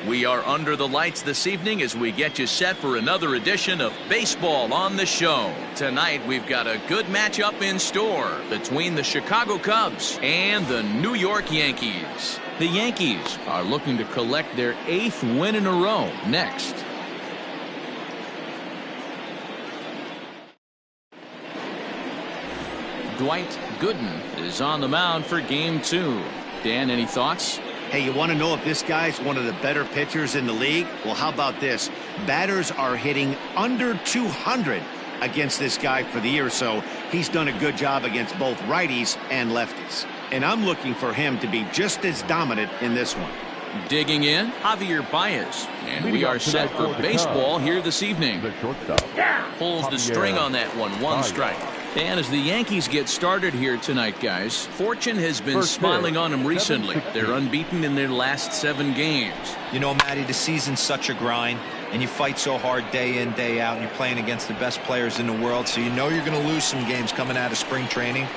We are under the lights this evening as we get you set for another edition of Baseball on the Show. Tonight we've got a good matchup in store between the Chicago Cubs and the New York Yankees. The Yankees are looking to collect their 8th win in a row next. Dwight Gooden is on the mound for game 2. Dan, any thoughts? Hey, you want to know if this guy's one of the better pitchers in the league? Well, how about this? Batters are hitting under 200 against this guy for the year, so he's done a good job against both righties and lefties. And I'm looking for him to be just as dominant in this one. Digging in, Javier Baez. And we are set for baseball here this evening. Pulls the string on that one strike. And as the Yankees get started here tonight, guys, fortune has been smiling on them recently. They're unbeaten in their last 7 games. You know, Matty, the season's such a grind, and you fight so hard day in, day out, and you're playing against the best players in the world, so you know you're going to lose some games coming out of spring training.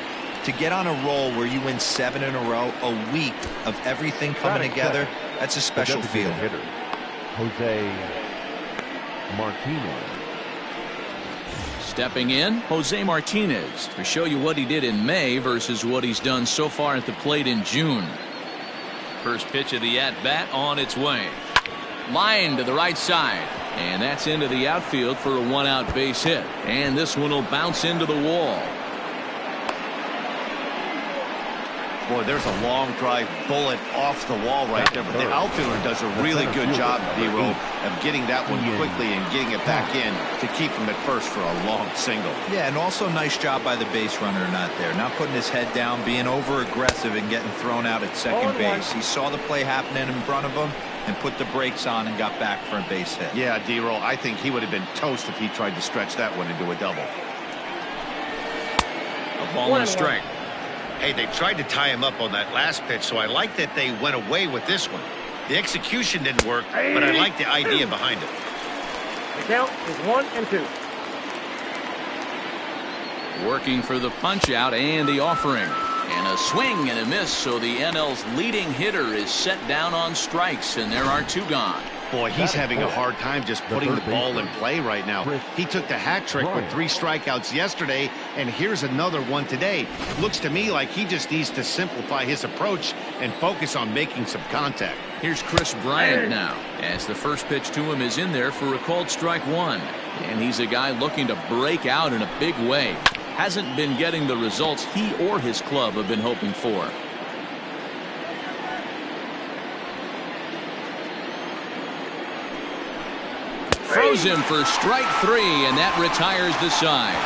To get on a roll where you win 7 in a row, a week of everything coming together, that's a special feeling. Jose Martinez. Stepping in, Jose Martinez to show you what he did in May versus what he's done so far at the plate in June. First pitch of the at-bat on its way. Line to the right side. And that's into the outfield for a 1-out base hit. And this one will bounce into the wall. Boy, there's a long drive bullet off the wall right there. But the outfielder does a really good job, D-Roll, of getting that one quickly and getting it back in to keep him at first for a long single. Yeah, and also nice job by the base runner not there. Not putting his head down, being over-aggressive and getting thrown out at second base. He saw the play happening in front of him and put the brakes on and got back for a base hit. Yeah, D-Roll, I think he would have been toast if he tried to stretch that one into a double. A ball and a strike. Hey, they tried to tie him up on that last pitch, so I like that they went away with this one. The execution didn't work, but I like the idea behind it. The count is 1-2. Working for the punch out and the offering. And a swing and a miss, so the NL's leading hitter is set down on strikes, and there are 2 gone. Boy, he's having a hard time just putting the ball in play right now. He took the hat trick with 3 strikeouts yesterday, and here's another one today. Looks to me like he just needs to simplify his approach and focus on making some contact. Here's Chris Bryant now, as the first pitch to him is in there for a called strike 1. And he's a guy looking to break out in a big way. Hasn't been getting the results he or his club have been hoping for. Throws him for strike 3, and that retires the side.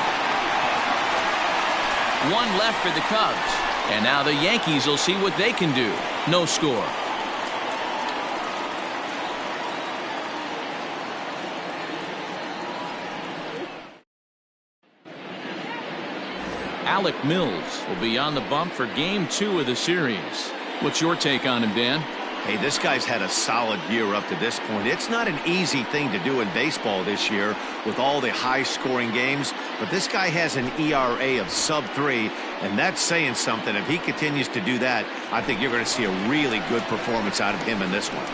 1 left for the Cubs, and now the Yankees will see what they can do. No score. Alec Mills will be on the bump for game 2 of the series. What's your take on him, Dan? Hey, this guy's had a solid year up to this point. It's not an easy thing to do in baseball this year with all the high-scoring games, but this guy has an ERA of sub-3, and that's saying something. If he continues to do that, I think you're going to see a really good performance out of him in this one.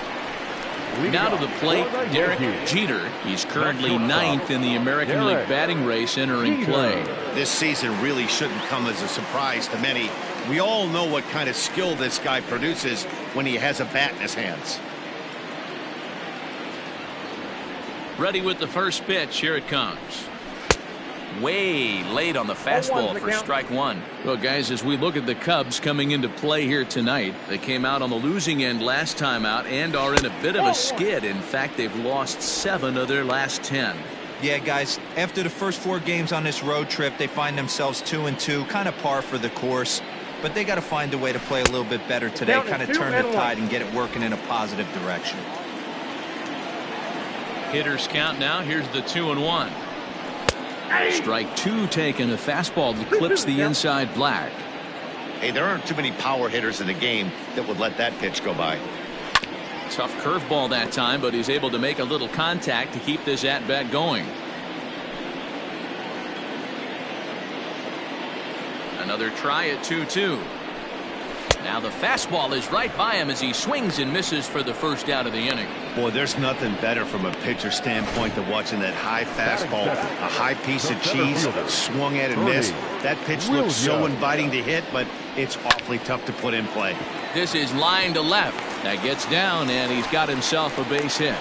Now to the plate, Derek Jeter. He's currently 9th in the American League batting race entering play. This season really shouldn't come as a surprise to many. We all know what kind of skill this guy produces when he has a bat in his hands. Ready with the first pitch. Here it comes. Way late on the fastball for strike 1. Well, guys, as we look at the Cubs coming into play here tonight, they came out on the losing end last time out and are in a bit of a skid. In fact, they've lost 7 of their last 10. Yeah, guys, after the first 4 games on this road trip, they find themselves 2-2, kind of par for the course. But they got to find a way to play a little bit better today, kind of turn the tide and get it working in a positive direction. Hitters count now. Here's the 2-1. Strike 2 taken, a fastball that clips the inside black. Hey, there aren't too many power hitters in the game that would let that pitch go by. Tough curveball that time, but he's able to make a little contact to keep this at-bat going. Another try at 2-2. Now the fastball is right by him as he swings and misses for the first out of the inning. Boy, there's nothing better from a pitcher standpoint than watching that high fastball, a high piece of cheese, swung at and missed. That pitch looks so inviting to hit, but it's awfully tough to put in play. This is line to left. That gets down, and he's got himself a base hit.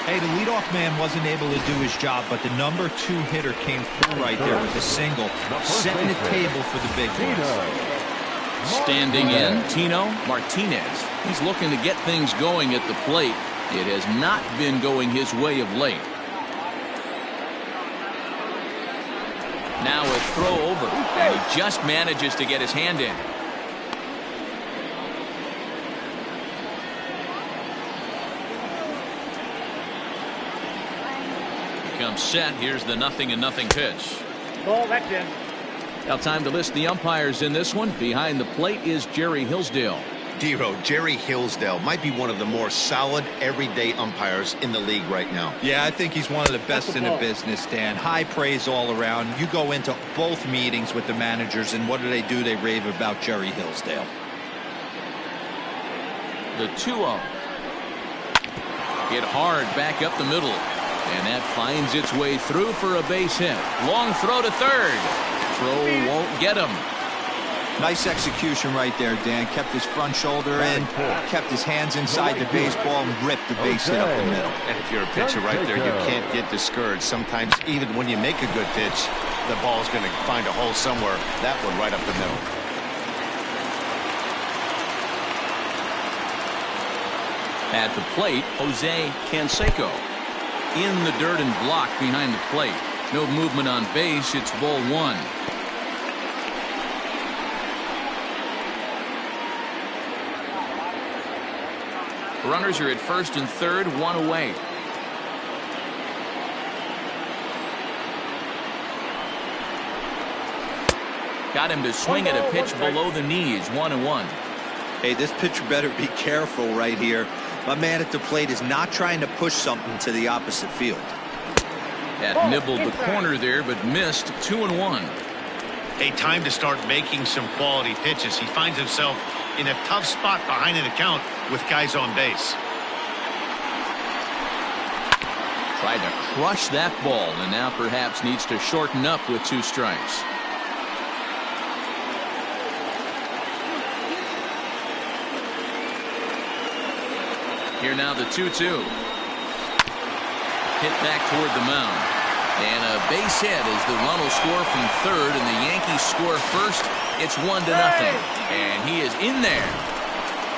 Hey, the leadoff man wasn't able to do his job, but the number 2 hitter came through right there with a single, setting the table for the big ones. Standing in, Tino Martinez. He's looking to get things going at the plate. It has not been going his way of late. Now a throw over, and he just manages to get his hand in. Comes set. Here's the 0-0 pitch. Ball back in. Now time to list the umpires in this one. Behind the plate is Jerry Hillsdale. Dero, Jerry Hillsdale might be one of the more solid everyday umpires in the league right now. Yeah, I think he's one of the best in the business, Dan. High praise all around. You go into both meetings with the managers, and what do? They rave about Jerry Hillsdale. The 2-0. Hit hard back up the middle. And that finds its way through for a base hit. Long throw to third. Throw won't get him. Nice execution right there, Dan. Kept his front shoulder in, kept his hands inside the baseball, and ripped the base hit up the middle. And if you're a pitcher right there, you can't get discouraged. Sometimes even when you make a good pitch, the ball's going to find a hole somewhere. That one right up the middle. At the plate, Jose Canseco. In the dirt and blocked behind the plate. No movement on base. It's ball 1. Runners are at first and third, 1 away. Got him to swing at a pitch below the knees, 1-1. Hey, this pitcher better be careful right here. My man at the plate is not trying to push something to the opposite field. That nibbled the corner there, but missed. 2-1. A time to start making some quality pitches. He finds himself in a tough spot behind an account with guys on base. Tried to crush that ball, and now perhaps needs to shorten up with 2 strikes. Here now the 2-2. Hit back toward the mound. And a base hit as the run will score from third, and the Yankees score first. It's 1-0. And he is in there.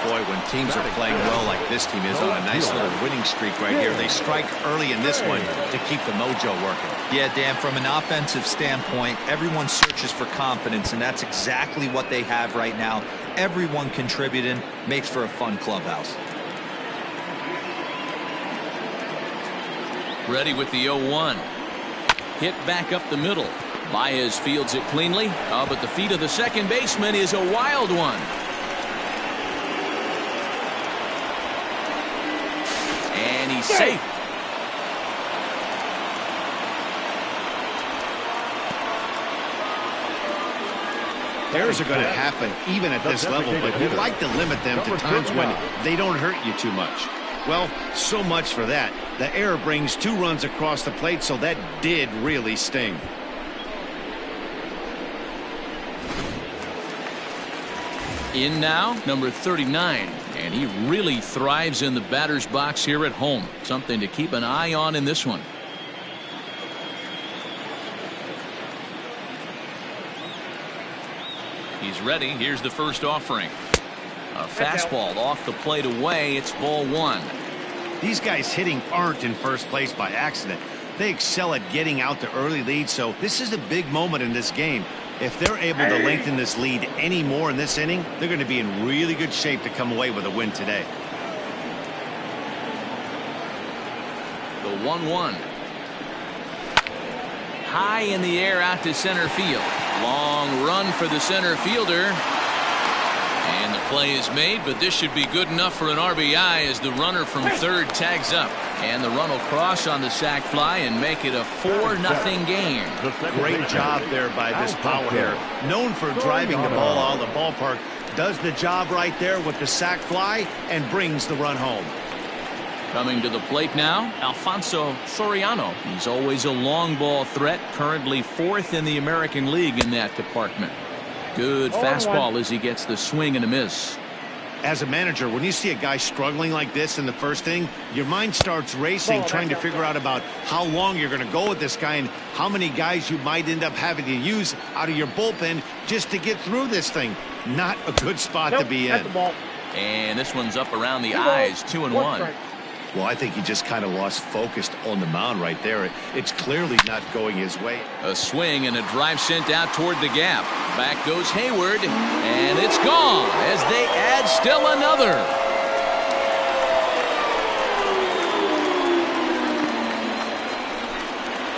Boy, when teams are playing well like this team is on a nice little winning streak right here, they strike early in this one to keep the mojo working. Yeah, Dan, from an offensive standpoint, everyone searches for confidence, and that's exactly what they have right now. Everyone contributing makes for a fun clubhouse. Ready with the 0-1. Hit back up the middle. Baez fields it cleanly. Oh, but the feet of the second baseman is a wild one. And he's safe. Errors are going to happen even at this level, but you'd like to limit them to times when they don't hurt you too much. Well, so much for that. The error brings 2 runs across the plate, so that did really sting. In now, number 39. And he really thrives in the batter's box here at home. Something to keep an eye on in this one. He's ready. Here's the first offering. A fastball off the plate away. It's ball 1. These guys hitting aren't in first place by accident. They excel at getting out to early leads, so this is a big moment in this game. If they're able to lengthen this lead any more in this inning, they're going to be in really good shape to come away with a win today. The 1-1. High in the air out to center field. Long run for the center fielder. And the play is made, but this should be good enough for an RBI as the runner from third tags up. And the run will cross on the sac fly and make it a 4-0 game. Great job there by this power hitter. Known for driving the ball out of the ballpark, does the job right there with the sac fly and brings the run home. Coming to the plate now, Alfonso Soriano. He's always a long ball threat, currently 4th in the American League in that department. Good fastball as he gets the swing and a miss. As a manager, when you see a guy struggling like this in the first inning, your mind starts racing, trying to figure out about how long you're going to go with this guy and how many guys you might end up having to use out of your bullpen just to get through this thing. Not a good spot to be in. And this one's up around the eyes, 2-1. Well, I think he just kind of lost focus on the mound right there. It's clearly not going his way. A swing and a drive sent out toward the gap. Back goes Hayward, and it's gone as they add still another.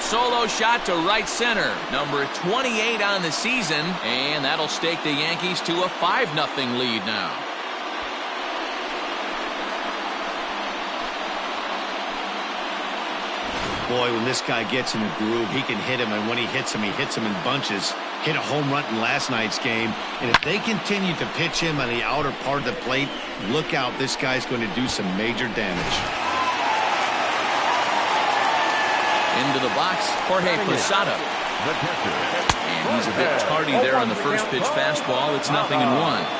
Solo shot to right center. Number 28 on the season, and that'll stake the Yankees to a 5-0 lead now. Boy, when this guy gets in a groove, he can hit him, and when he hits him in bunches. Hit a home run in last night's game, and if they continue to pitch him on the outer part of the plate, look out, this guy's going to do some major damage. Into the box, Jorge Posada. And he's a bit tardy there on the first pitch fastball. It's 0-1.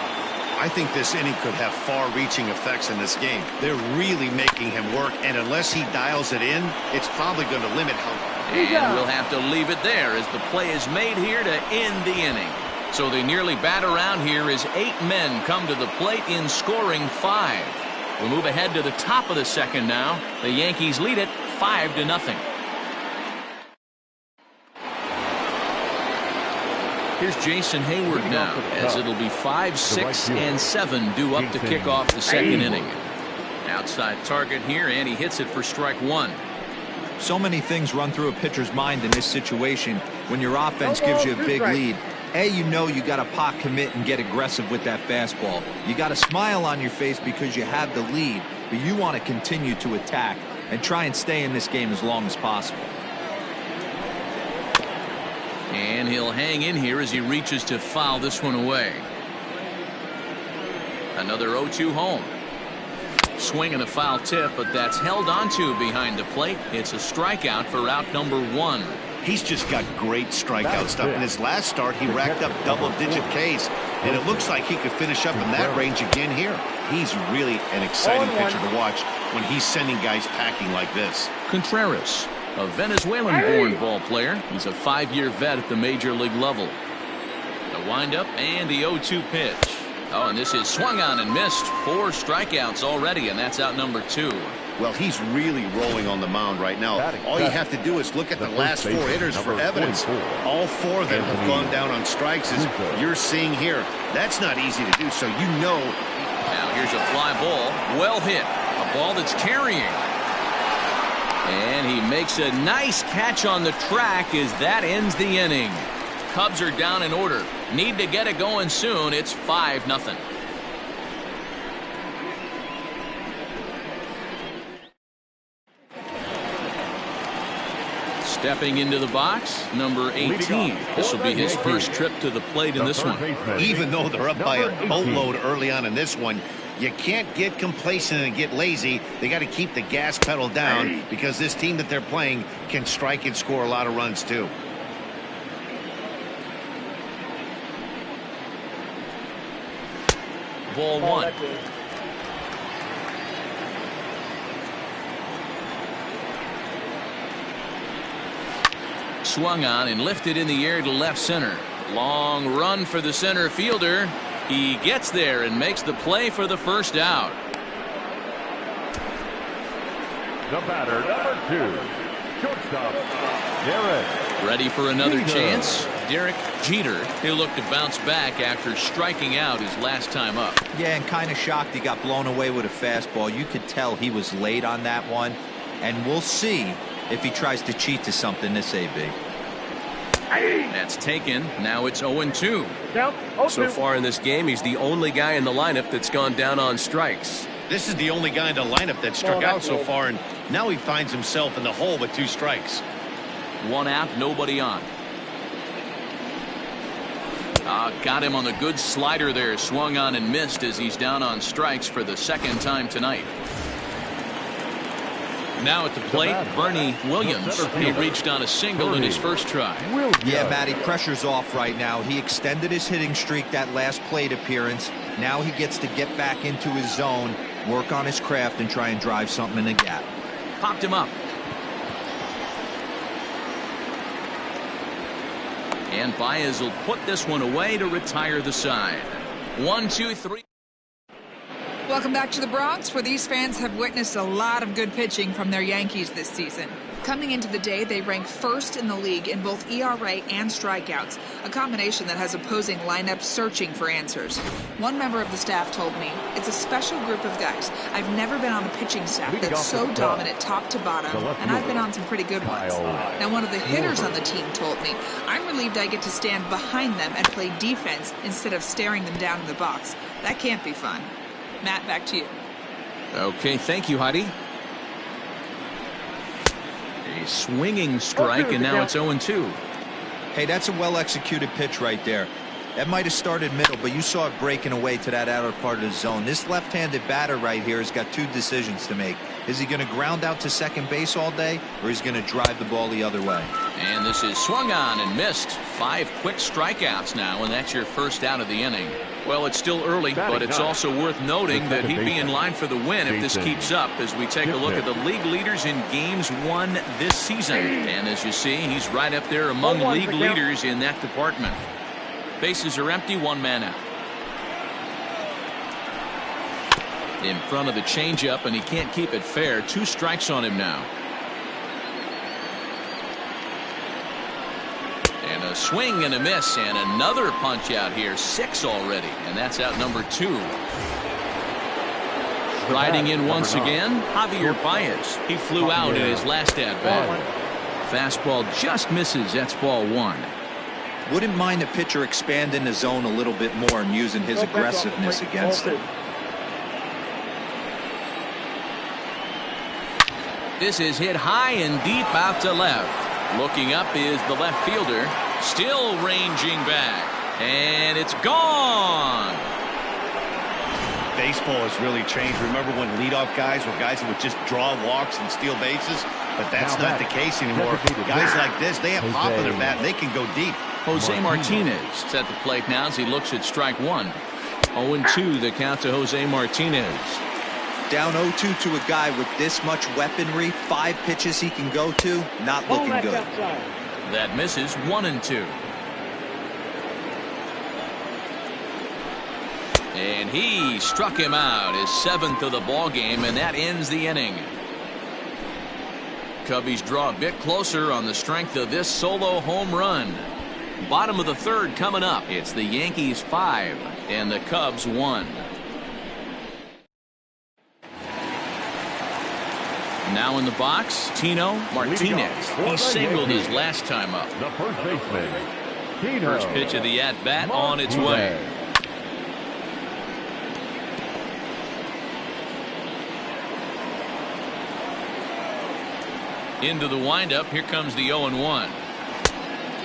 I think this inning could have far-reaching effects in this game. They're really making him work, and unless he dials it in, it's probably going to limit how. And we'll have to leave it there as the play is made here to end the inning. So they nearly bat around here as 8 men come to the plate in scoring 5. We'll move ahead to the top of the second now. The Yankees lead it 5-0. Here's Jason Hayward now, as it'll be 5, 6, and 7 due up to kick off the second inning. Outside target here, and he hits it for strike 1. So many things run through a pitcher's mind in this situation when your offense gives you a big lead. You know you got to pot commit and get aggressive with that fastball. You got a smile on your face because you have the lead, but you want to continue to attack and try and stay in this game as long as possible. And he'll hang in here as he reaches to foul this one away. Another 0-2 home. Swing and a foul tip, but that's held onto behind the plate. It's a strikeout for out number 1. He's just got great strikeout stuff. In his last start, he racked up double-digit Ks, and it looks like he could finish up in that range again here. He's really an exciting pitcher to watch when he's sending guys packing like this. Contreras, a Venezuelan-born ball player. He's a 5-year vet at the major league level. The windup and the 0-2 pitch. Oh, and this is swung on and missed. 4 strikeouts already, and that's out number 2. Well, he's really rolling on the mound right now. All you have to do is look at the last 4 hitters for evidence. All 4 of them have gone down on strikes, as you're seeing here. That's not easy to do, so you know. Now here's a fly ball. Well hit. A ball that's carrying. And he makes a nice catch on the track as that ends the inning. Cubs are down in order. Need to get it going soon. It's 5-0. Stepping into the box, number 18. This will be his first trip to the plate in this one. Even though they're up by a boatload early on in this one, you can't get complacent and get lazy. They got to keep the gas pedal down because this team that they're playing can strike and score a lot of runs too. Ball 1. Swung on and lifted in the air to left center. Long run for the center fielder. He gets there and makes the play for the first out. The batter, number 2, shortstop, Derek. Ready for another chance? Derek Jeter. He'll look to bounce back after striking out his last time up. Yeah, and kind of shocked he got blown away with a fastball. You could tell he was late on that one, and we'll see if he tries to cheat to something this AB. That's taken. Now it's 0-2. So far in this game, he's the only guy in the lineup that's gone down on strikes. This is the only guy in the lineup that struck out so far, and now he finds himself in the hole with 2 strikes. 1 out, nobody on. Got him on the good slider there. Swung on and missed as he's down on strikes for the second time tonight. Now at the plate, Bernie Williams. He reached on a single in his first try. Yeah, Matty, pressure's off right now. He extended his hitting streak that last plate appearance. Now he gets to get back into his zone, work on his craft, and try and drive something in the gap. Popped him up. And Baez will put this one away to retire the side. 1, 2, 3. Welcome back to the Bronx, where these fans have witnessed a lot of good pitching from their Yankees this season. Coming into the day, they rank first in the league in both ERA and strikeouts, a combination that has opposing lineups searching for answers. One member of the staff told me, "It's a special group of guys. I've never been on a pitching staff that's so dominant top to bottom, and I've been on some pretty good ones." Now, one of the hitters on the team told me, "I'm relieved I get to stand behind them and play defense instead of staring them down in the box. That can't be fun." Matt, back to you. Okay, thank you, Heidi. A swinging strike, and now it's 0-2. Hey, that's a well-executed pitch right there. That might have started middle, but you saw it breaking away to that outer part of the zone. This left-handed batter right here has got two decisions to make. Is he going to ground out to second base all day, or is he going to drive the ball the other way? And this is swung on and missed. 5 quick strikeouts now, and that's your first out of the inning. Well, it's still early, but it's also worth noting that he'd be in line for the win if this keeps up as we take a look at the league leaders in games won this season. And as you see, he's right up there among league leaders in that department. Bases are empty, 1 man out. In front of the changeup, and he can't keep it fair. 2 strikes on him now. And a swing and a miss, and another punch out here. 6 already, and that's out number 2. Riding in once again, Javier Baez. He flew out in his last at-bat. Fastball just misses. That's ball 1. Wouldn't mind the pitcher expanding the zone a little bit more and using his aggressiveness against it. This is hit high and deep out to left. Looking up is the left fielder. Still ranging back. And it's gone. Baseball has really changed. Remember when leadoff guys were guys who would just draw walks and steal bases? But that's not the case anymore. Guys like this, they have pop in their bat and they can go deep. Jose Martinez is at the plate now as he looks at strike 1. 0-2 the count to Jose Martinez. Down 0-2 to a guy with this much weaponry, 5 pitches he can go to, not looking good. That misses. 1-2. And he struck him out, his 7th of the ball game, and that ends the inning. Cubbies draw a bit closer on the strength of this solo home run. Bottom of the 3rd coming up. It's the Yankees 5 and the Cubs 1. Now in the box, Tino Martinez. He singled his last time up. The first baseman, Tino. First pitch of the at-bat on its way. Into the windup. Here comes the 0-1.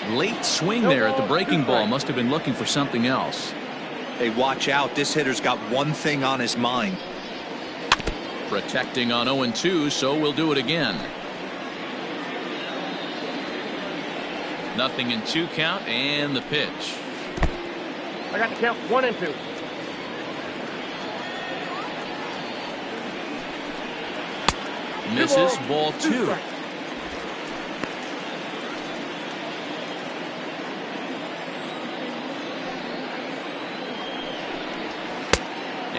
Late swing there at the breaking ball. Must have been looking for something else. Hey, watch out. This hitter's got one thing on his mind. Protecting on 0-2, so we'll do it again. Nothing in 2 count, and the pitch. I got the count 1-2. Misses. Ball 2.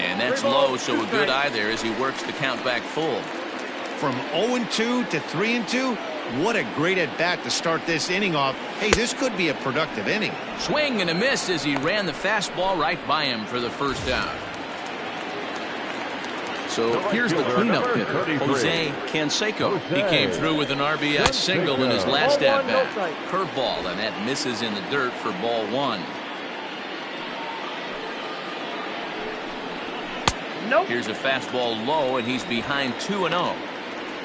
And that's low, so a good eye there as he works the count back full. From 0-2 to 3-2, what a great at-bat to start this inning off. Hey, this could be a productive inning. Swing and a miss as he ran the fastball right by him for the first out. So here's the cleanup hitter, Jose Canseco. He came through with an RBI single in his last at-bat. Curveball, and that misses in the dirt for ball 1. Here's a fastball low, and he's behind 2-0.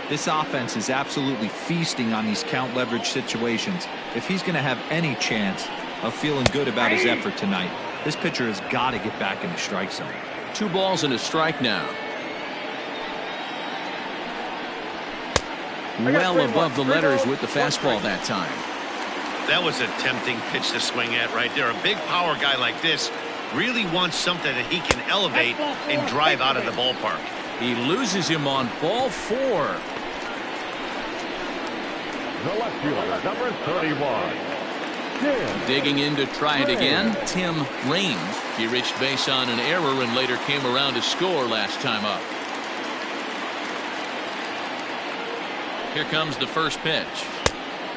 This offense is absolutely feasting on these count leverage situations. If he's going to have any chance, of feeling good about his effort tonight. This pitcher has got to get back in the strike zone. 2 balls and a strike now. Well above the letters with the fastball that time. That was a tempting pitch to swing at right there. A big power guy like this really wants something that he can elevate and drive out of the ballpark. He loses him on ball 4. The left fielder, number 31. Digging in to try it again, Tim Raines. He reached base on an error and later came around to score last time up. Here comes the first pitch.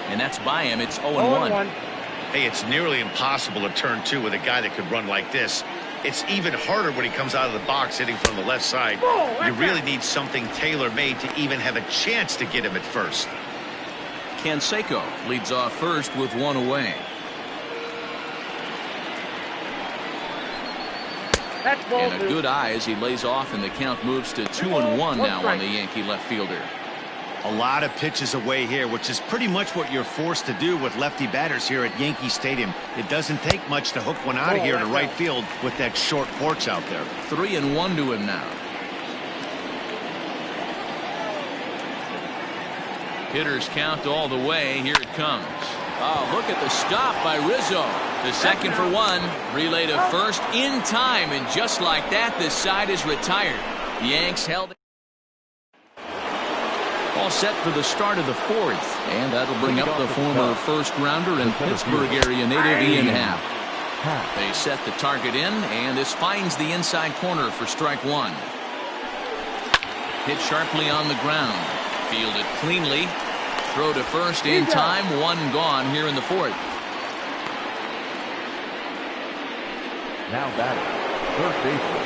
And that's by him. It's 0-1. Hey, it's nearly impossible to turn 2 with a guy that could run like this. It's even harder when he comes out of the box hitting from the left side. You really need something tailor-made to even have a chance to get him at first. Canseco leads off first with 1 away. And a good eye as he lays off, and the count moves to 2-1 now on the Yankee left fielder. A lot of pitches away here, which is pretty much what you're forced to do with lefty batters here at Yankee Stadium. It doesn't take much to hook one out of here to right field with that short porch out there. 3-1 to him now. Hitters count all the way. Here it comes. Oh, look at the stop by Rizzo. The second for 1. Relay to first in time, and just like that, this side is retired. The Yanks held it. All set for the start of the 4th, and that'll bring up the former first-rounder and Pittsburgh area native Ian Happ. They set the target in, and this finds the inside corner for strike 1. Hit sharply on the ground. Fielded cleanly. Throw to first in time. 1 gone here in the 4th. Now batting, first baseman.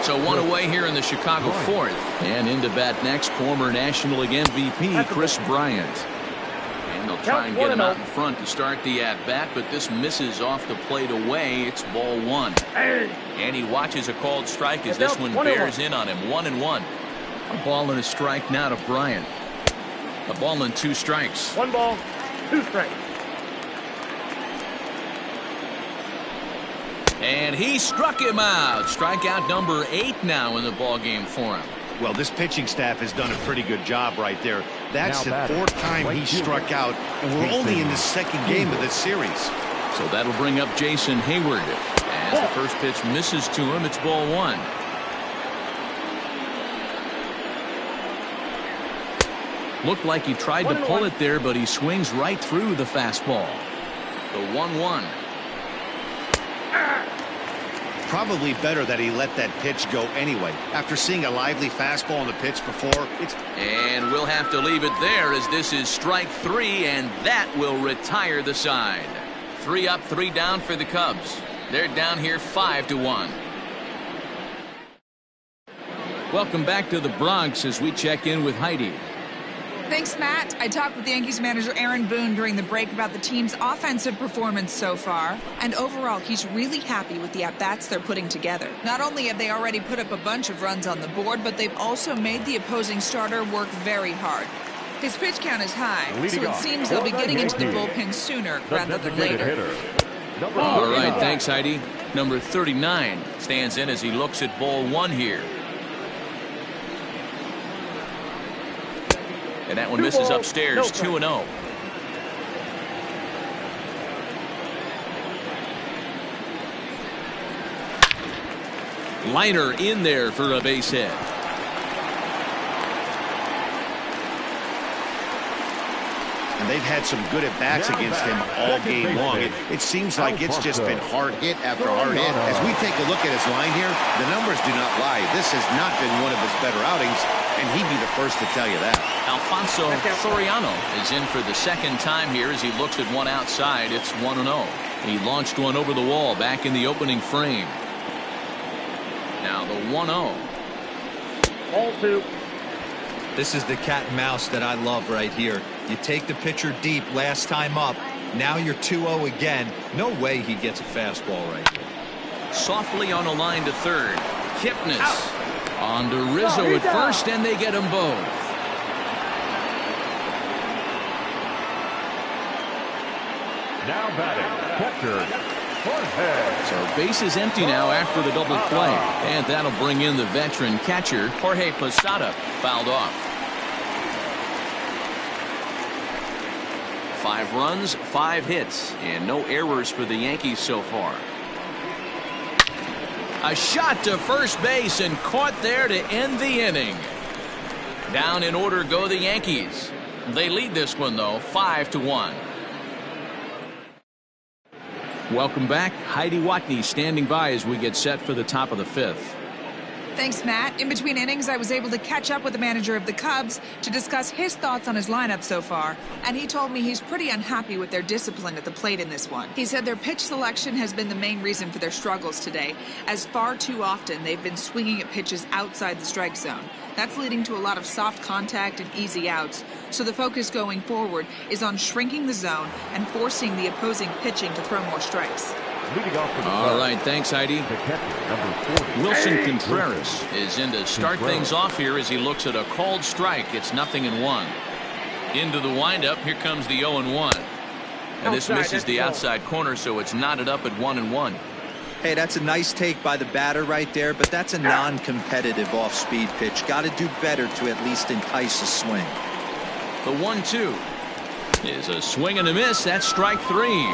So 1 away here in the Chicago 4th. And into bat next, former National League MVP Chris Bryant. And they'll try and get him out in front to start the at-bat, but this misses off the plate away. It's ball 1. And he watches a called strike as this one bears in on him. 1-1. A ball and a strike now to Bryant. A ball and 2 strikes. 1 ball, 2 strikes. And he struck him out. Strikeout number 8 now in the ball game for him. Well, this pitching staff has done a pretty good job right there. That's the 4th time he struck out, and we're only in the 2nd game of this series. So that'll bring up Jason Hayward. As the first pitch misses to him, it's ball 1. Looked like he tried to pull it there, but he swings right through the fastball. The 1-1. Probably better that he let that pitch go anyway. After seeing a lively fastball on the pitch before, And we'll have to leave it there as this is strike 3, and that will retire the side. 3 up, 3 down for the Cubs. They're down here 5-1. Welcome back to the Bronx as we check in with Heidi. Thanks, Matt. I talked with Yankees manager Aaron Boone during the break about the team's offensive performance so far. And overall, he's really happy with the at-bats they're putting together. Not only have they already put up a bunch of runs on the board, but they've also made the opposing starter work very hard. His pitch count is high, so it seems they'll be getting into the bullpen sooner rather than later. All right, thanks, Heidi. Number 39 stands in as he looks at ball 1 here. And that one misses upstairs, 2-0. Liner in there for a base hit. and they've had some good at-bats against him all game long. It seems like it's just been hard hit after hard hit. As we take a look at his line here, the numbers do not lie. This has not been one of his better outings, and he'd be the first to tell you that. Alfonso Soriano is in for the second time here as he looks at one outside. It's 1-0. He launched one over the wall back in the opening frame. Now the 1-0. Ball two. This is the cat and mouse that I love right here. You take the pitcher deep last time up. Now you're 2-0 again. No way he gets a fastball right here. Softly on a line to third. Kipnis on to Rizzo at first, and they get them both. Now batting, catcher, Jorge. So base is empty now after the double play. And that'll bring in the veteran catcher, Jorge Posada, fouled off. 5 runs, 5 hits, and no errors for the Yankees so far. A shot to first base and caught there to end the inning. Down in order go the Yankees. They lead this one, though, 5-1. Welcome back. Heidi Watney standing by as we get set for the top of the 5th. Thanks, Matt. In between innings, I was able to catch up with the manager of the Cubs to discuss his thoughts on his lineup so far, and he told me he's pretty unhappy with their discipline at the plate in this one. He said their pitch selection has been the main reason for their struggles today, as far too often they've been swinging at pitches outside the strike zone. That's leading to a lot of soft contact and easy outs, so the focus going forward is on shrinking the zone and forcing the opposing pitching to throw more strikes. All right, thanks, Heidi. Wilson Contreras is in to start things off here as he looks at a called strike. It's 0-1. Into the windup, here comes the 0-1. And this misses the outside corner, so it's knotted up at 1-1. Hey, that's a nice take by the batter right there, but that's a non-competitive off-speed pitch. Got to do better to at least entice a swing. The 1-2 is a swing and a miss. That's strike 3.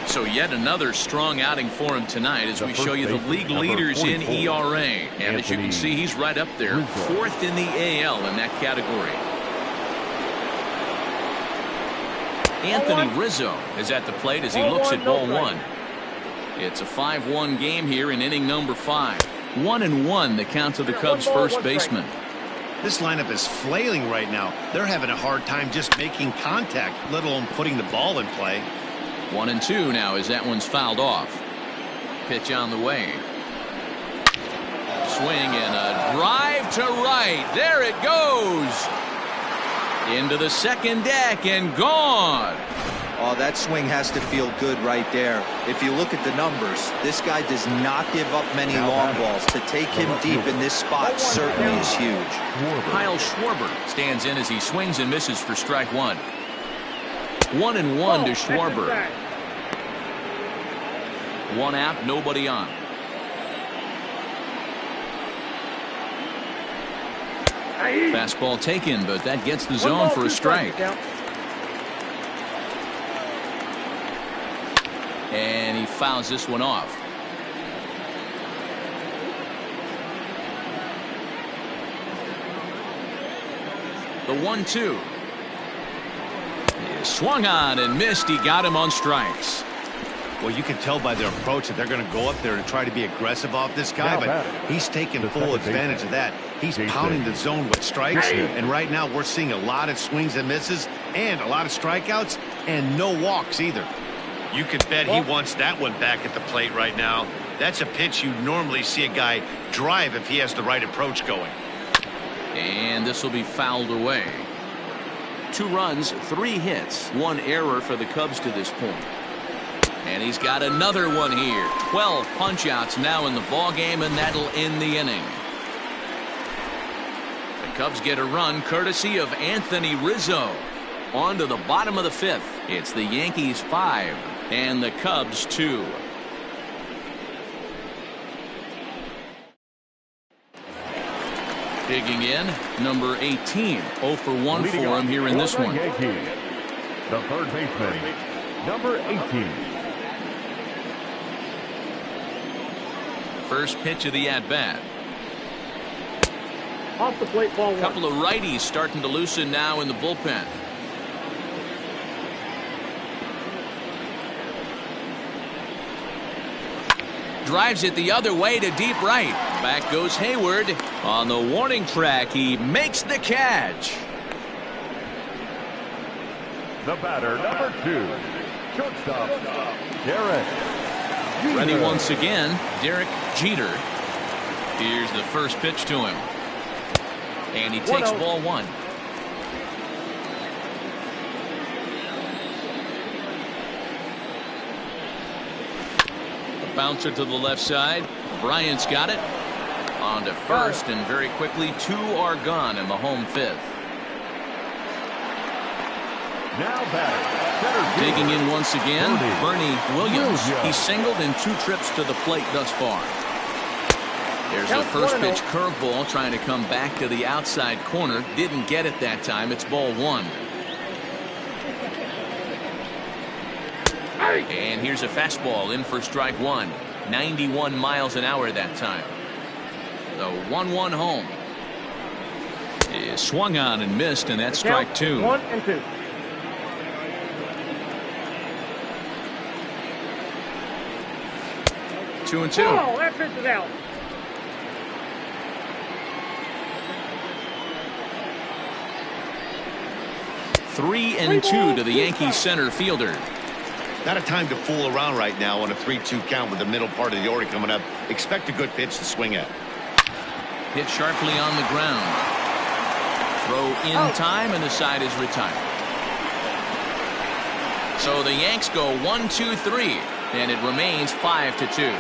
So yet another strong outing for him tonight as we show you the league leaders in ERA. And as you can see, he's right up there, 4th in the AL in that category. Anthony Rizzo is at the plate as he looks at ball 1. It's a 5-1 game here in inning number 5. 1-1 the count to the Cubs first baseman. This lineup is flailing right now. They're having a hard time just making contact, let alone putting the ball in play. 1-2 now as that one's fouled off. Pitch on the way. Swing and a drive to right. There it goes. Into the second deck and gone. Oh, that swing has to feel good right there. If you look at the numbers, this guy does not give up many long balls. To take him deep in this spot certainly is huge. Kyle Schwarber stands in as he swings and misses for strike 1. 1-1 to Schwarber. 1 out, nobody on. Fastball taken, but that gets the zone for a strike. And he fouls this one off. The 1-2. Swung on and missed. He got him on strikes. Well, you can tell by their approach that they're going to go up there and try to be aggressive off this guy, but he's taking full advantage of that. He's pounding the zone with strikes, and right now we're seeing a lot of swings and misses and a lot of strikeouts and no walks either. You can bet he wants that one back at the plate right now. That's a pitch you normally see a guy drive if he has the right approach going. And this will be fouled away. 2 runs, 3 hits, 1 error for the Cubs to this point. And he's got another one here. 12 punch-outs now in the ball game, and that'll end the inning. The Cubs get a run courtesy of Anthony Rizzo. On to the bottom of the 5th. It's the Yankees 5 and the Cubs 2. Digging in, number 18. 0 for 1 for him here in this one. Yankees, the third baseman, number 18. First pitch of the at-bat. Off the plate, ball 1. Couple of righties starting to loosen now in the bullpen. Drives it the other way to deep right. Back goes Hayward. On the warning track, he makes the catch. The batter, number 2, shortstop, Derek. Ready once again, Derek Jeter. Here's the first pitch to him. And he takes ball 1. A bouncer to the left side. Bryant's got it. On to first, and very quickly 2 are gone in the home 5th. Now batting. Digging in once again, Bernie Williams. He singled in 2 trips to the plate thus far. There's the first pitch curveball trying to come back to the outside corner. Didn't get it that time. It's ball 1. And here's a fastball in for strike 1. 91 miles an hour that time. The 1-1 home. Is swung on and missed, and that's strike 2. 1-2. Two and 2. Oh, that pitch is out. Three and 2 to the Yankees center fielder. Not a time to fool around right now on a 3-2 count with the middle part of the order coming up. Expect a good pitch to swing at. Hit sharply on the ground. Throw in time, and the side is retired. So the Yanks go 1-2-3, and it remains 5-2.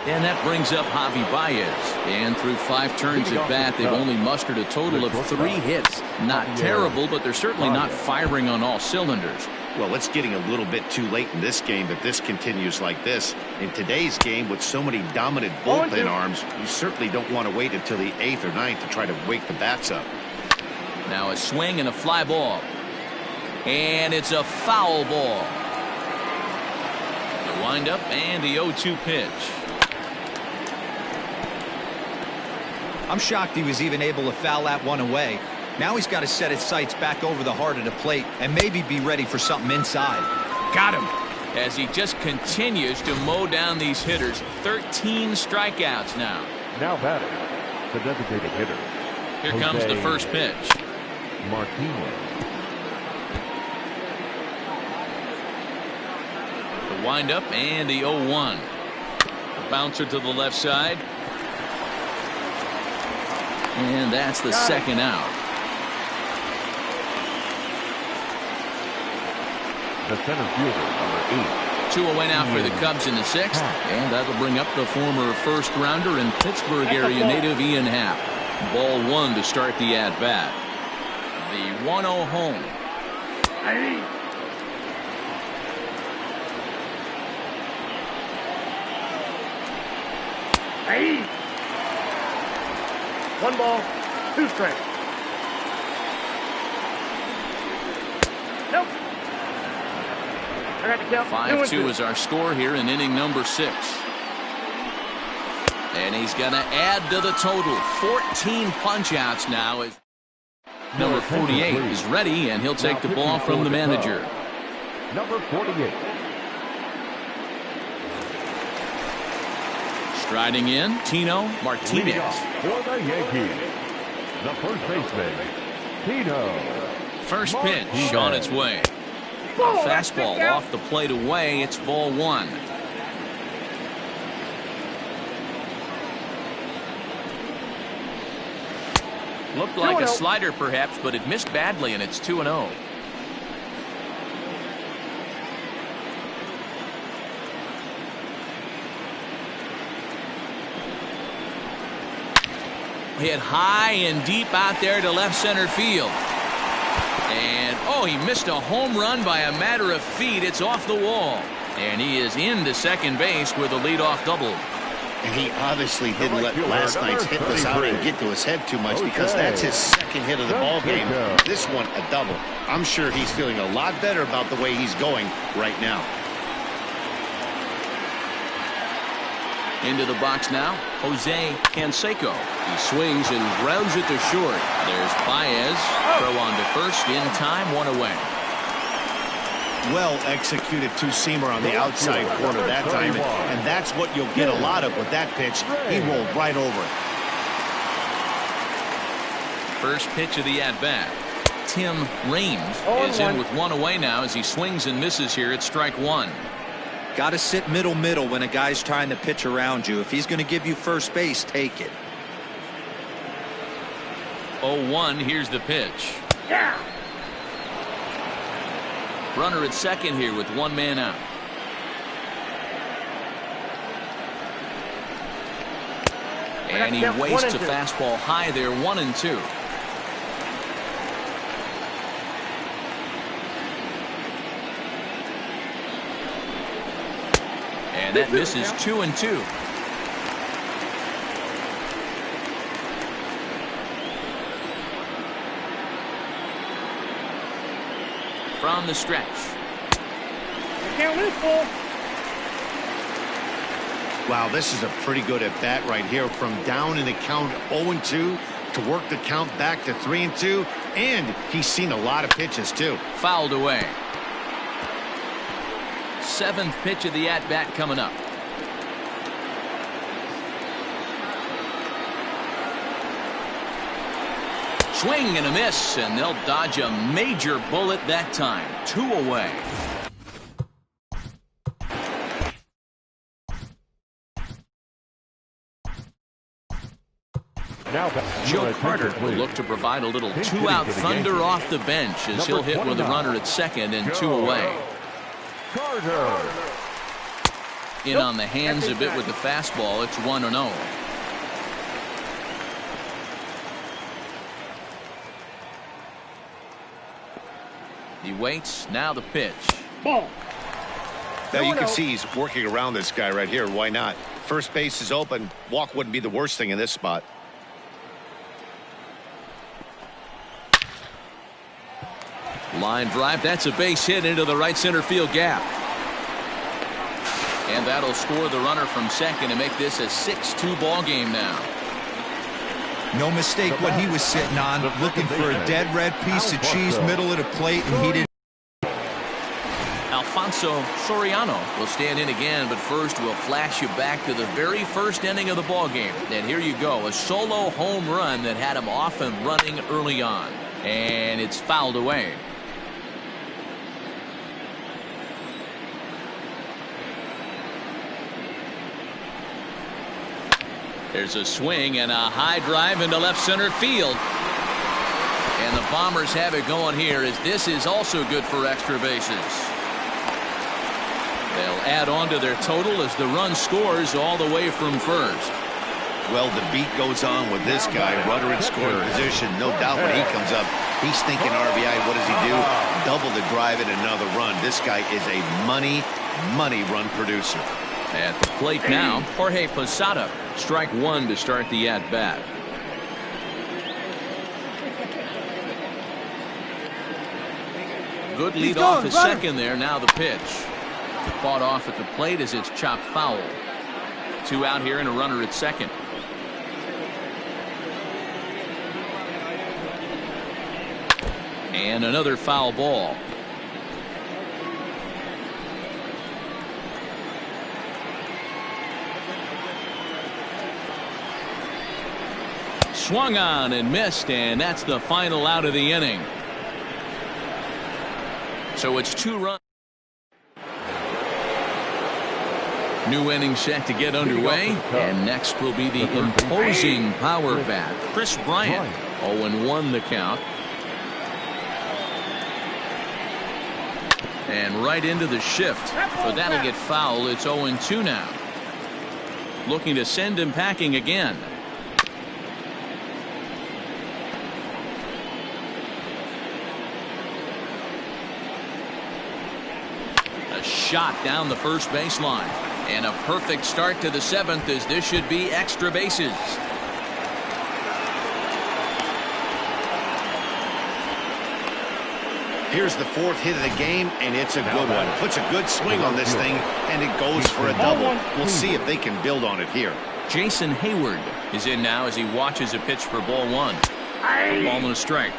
And that brings up Javi Baez. And through 5 turns at bat, they've only mustered a total of 3 hits. Not terrible, but they're certainly not firing on all cylinders. Well, it's getting a little bit too late in this game if this continues like this. In today's game, with so many dominant bullpen arms, you certainly don't want to wait until the 8th or 9th to try to wake the bats up. Now a swing and a fly ball. And it's a foul ball. The windup and the 0-2 pitch. I'm shocked he was even able to foul that one away. Now he's got to set his sights back over the heart of the plate and maybe be ready for something inside. Got him. As he just continues to mow down these hitters. 13 strikeouts now. Now batting. The designated hitter. Here comes the first pitch. Martinez. The windup and the 0-1. Bouncer to the left side. And that's the second out. The center fielder, number 8. 2 away now for the Cubs in the 6th. And that'll bring up the former first rounder and Pittsburgh area native Ian Happ. Ball 1 to start the at-bat. The 1-0 home. Hey. 1 ball, 2 strikes. Nope. I got the count. 5-2 is our score here in inning number 6. And he's going to add to the total. 14 punch-outs now. Number 48 is ready, and he'll take the ball from the manager. Number 48. Striding in, Tino Martinez. For the Yankees, the first baseman, Tino. First pitch on its way. A fastball off the plate away. It's ball 1. Looked like a slider perhaps, but it missed badly, and it's 2-0. Hit high and deep out there to left center field. And, oh, he missed a home run by a matter of feet. It's off the wall. And he is into second base with a leadoff double. And he obviously didn't let last night's hitless outing get to his head too much because that's his second hit of the ball game. This one, a double. I'm sure he's feeling a lot better about the way he's going right now. Into the box now, Jose Canseco. He swings and grounds it to short. There's Baez. Throw on to first in time, 1 away. Well executed two-seamer on the outside corner that time, and that's what you'll get a lot of with that pitch. He rolled right over it. First pitch of the at-bat. Tim Raines is in with 1 away now as he swings and misses here at strike 1. Got to sit middle when a guy's trying to pitch around you. If he's going to give you first base, take it. 0-1, here's the pitch. Yeah. Runner at second here with 1 man out. And he wastes a fastball high there, 1-2. And that misses 2-2. From the stretch. Count this ball. Wow, this is a pretty good at bat right here. From down in the count 0-2 to work the count back to 3-2. And he's seen a lot of pitches, too. Fouled away. 7th pitch of the at-bat coming up. Swing and a miss, and they'll dodge a major bullet that time. 2 away. Joe Carter will look to provide a little 2-out thunder off the bench as he'll hit with a runner at second and 2 away. Carter. In on the hands a bit with the fastball. It's 1-0. He waits. Now the pitch. Ball. Now you can see he's working around this guy right here. Why not? First base is open. Walk wouldn't be the worst thing in this spot. Line drive. That's a base hit into the right center field gap. And that'll score the runner from second and make this a 6-2 ball game now. No mistake what he was sitting on, looking for a dead red piece of cheese middle of the plate, and he didn't. Alfonso Soriano will stand in again, but first we'll flash you back to the very first inning of the ball game. And here you go, a solo home run that had him off and running early on. And it's fouled away. There's a swing and a high drive into left center field. And the Bombers have it going here as this is also good for extra bases. They'll add on to their total as the run scores all the way from first. Well, the beat goes on with this guy. Runner in scoring position. No doubt when he comes up, he's thinking RBI. What does he do? Double the drive and another run. This guy is a money run producer. At the plate now, Jorge Posada. Strike 1 to start the at-bat. Good lead off at second there. Now the pitch. Fought off at the plate as it's chopped foul. 2 out here and a runner at second. And another foul ball. Swung on and missed, and that's the final out of the inning. So it's 2 runs. New inning set to get underway, and next will be the imposing power bat, Chris Bryant. 0-1 the count. And right into the shift, but that'll get foul. It's 0-2 now. Looking to send him packing again. A shot down the first baseline. And a perfect start to the 7th as this should be extra bases. Here's the 4th hit of the game, and it's a good one. Puts a good swing on this thing, and it goes for a double. We'll see if they can build on it here. Jason Hayward is in now as he watches a pitch for ball 1. A ball and a strike.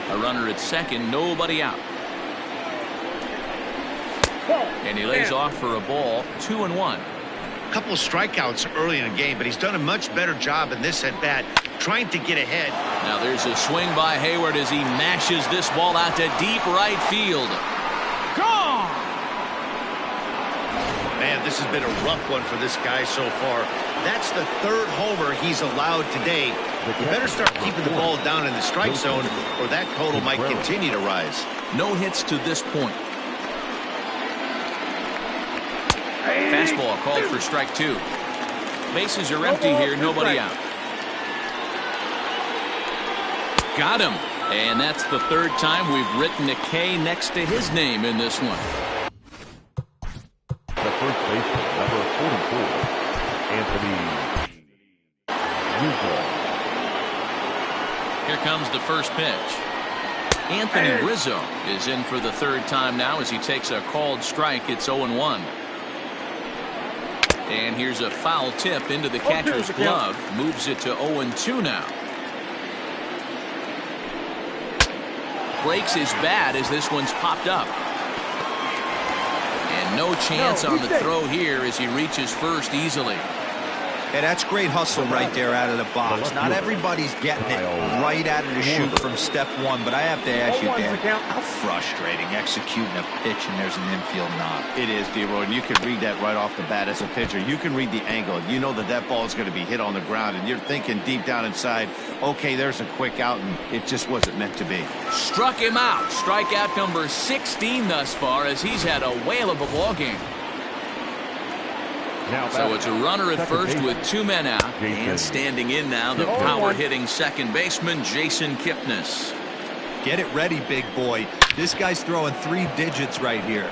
A runner at second, nobody out. And he lays off for a ball. 2-1. A couple of strikeouts early in the game, but he's done a much better job in this at bat, trying to get ahead. Now there's a swing by Hayward as he mashes this ball out to deep right field. Gone! Man, this has been a rough one for this guy so far. That's the 3rd homer he's allowed today. You better start keeping the ball down in the strike zone, or that total might continue to rise. No hits to this point. Fastball called for strike 2. Bases are empty here, nobody out. Got him. And that's the 3rd time we've written a K next to his name in this one. Anthony Rizzo. Here comes the first pitch. Anthony Rizzo is in for the third time now as he takes a called strike. It's 0-1. And here's a foul tip into the catcher's glove. Moves it to 0-2 now. Breaks his bat as this one's popped up. And no chance on the throw here as he reaches first easily. Hey, that's great hustle right there out of the box. Not everybody's getting it right out of the chute from step one, but I have to ask you, Dan, how frustrating executing a pitch and there's an infield knock. It is, D-Roy, and you can read that right off the bat as a pitcher. You can read the angle. You know that that ball is going to be hit on the ground, and you're thinking deep down inside, okay, there's a quick out, and it just wasn't meant to be. Struck him out. Strikeout number 16 thus far as he's had a whale of a ball game. So it's a runner at first with 2 men out. And standing in now, the power-hitting second baseman, Jason Kipnis. Get it ready, big boy. This guy's throwing 3 digits right here.